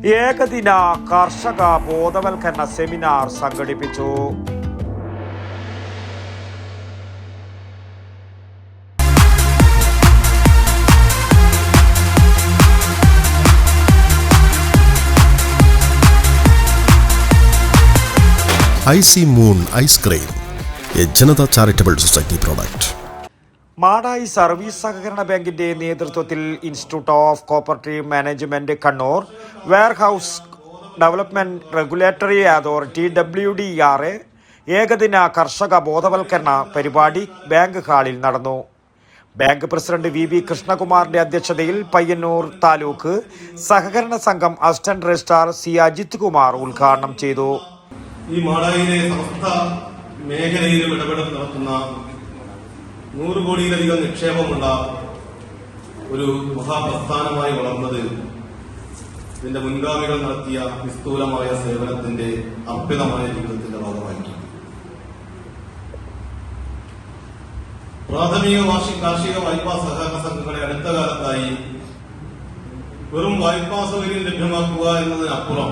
ഏകദിന കർഷക ബോധവൽക്കരണ സെമിനാർ സംഘടിപ്പിച്ചു. Icy moon ice cream, a Janata charitable society product. Madayi service സഹകരണ ബാങ്കിന്റെ നേതൃത്വത്തിൽ institute of cooperative management Kannur, warehouse development regulatory authority WDR ഏകദിന കർഷക ബോധവൽക്കരണ പരിപാടി ബാങ്ക് ഹാളിൽ നടന്നു. ബാങ്ക് പ്രസിഡന്റ് VB കൃഷ്ണകുമാറിന്റെ അധ്യക്ഷതയിൽ പയ്യന്നൂർ താലൂക്ക് സഹകരണ സംഘം assistant registrar C Ajith Kumar ഉദ്ഘാടനം ചെയ്തു. ഈ മാടായിലെ സമസ്ത മേഖലയിലും ഇടപെടൽ നടത്തുന്ന 100 കോടിയിലധികം നിക്ഷേപമുള്ള ഒരു മഹാപ്രസ്ഥാനമായി വളർന്നത് ഇതിന്റെ മുൻഗാമികൾ നടത്തിയ നിസ്തൂലമായ സേവനത്തിന്റെ അർപ്പിതമായ ജീവിതത്തിന്റെ ഭാഗമായിരിക്കും. പ്രാഥമിക കാർഷിക വായ്പാ സഹകരണ സംഘങ്ങളെ അടുത്ത കാലത്തായി വെറും വായ്പാ സൗകര്യം ലഭ്യമാക്കുക എന്നതിനപ്പുറം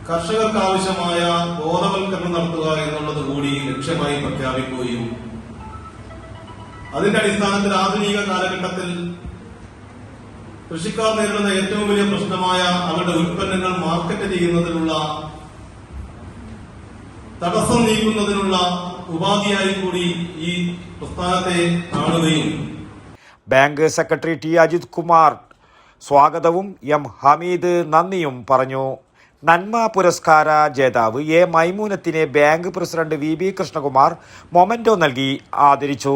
കർഷകർക്ക് ആവശ്യമായ ബോധവൽക്കരണം നടത്തുക എന്നുള്ളത് കൂടി ലക്ഷ്യമായി പ്രഖ്യാപിക്കുകയും അതിന്റെ അടിസ്ഥാനത്തിൽ ആധുനിക കാലഘട്ടത്തിൽ കൃഷിക്കാർ നേരിടുന്ന ഏറ്റവും വലിയ പ്രശ്നമായ അവരുടെ ഉൽപ്പന്നങ്ങൾ മാർക്കറ്റ് ചെയ്യുന്നതിനുള്ള തടസ്സം നീക്കുന്നതിനുള്ള ഉപാധിയായി കൂടി ഈ പ്രസ്ഥാനത്തെ കാണുകയും bank secretary T Ajith Kumar സ്വാഗതവും M ഹമീദ് നന്ദിയും പറഞ്ഞു. നന്മ പുരസ്കാര ജേതാവ് A മൈമൂനത്തിനെ bank president VB Krishnakumar memento നൽകി ആദരിച്ചു.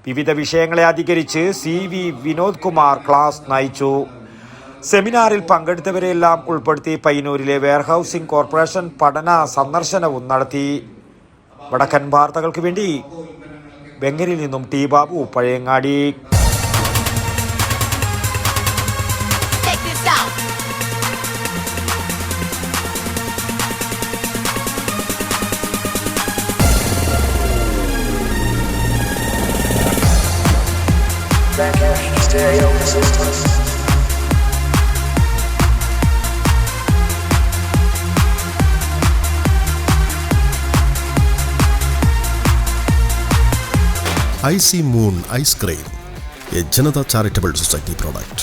വിവിധ വിഷയങ്ങളെ അധികരിച്ച് CV വിനോദ് കുമാർ ക്ലാസ് നയിച്ചു. സെമിനാറിൽ പങ്കെടുത്തവരെല്ലാം ഉൾപ്പെടുത്തി പയ്യന്നൂരിലെ വെയർഹൌസിംഗ് കോർപ്പറേഷൻ പഠന സന്ദർശനവും നടത്തി. വടക്കൻ വാർത്തകൾക്ക് വേണ്ടി ബംഗരിൽ നിന്നും T ബാബു, Pazhayangadi. Stereo Resistance. Icy moon ice cream, a Janata charitable society product.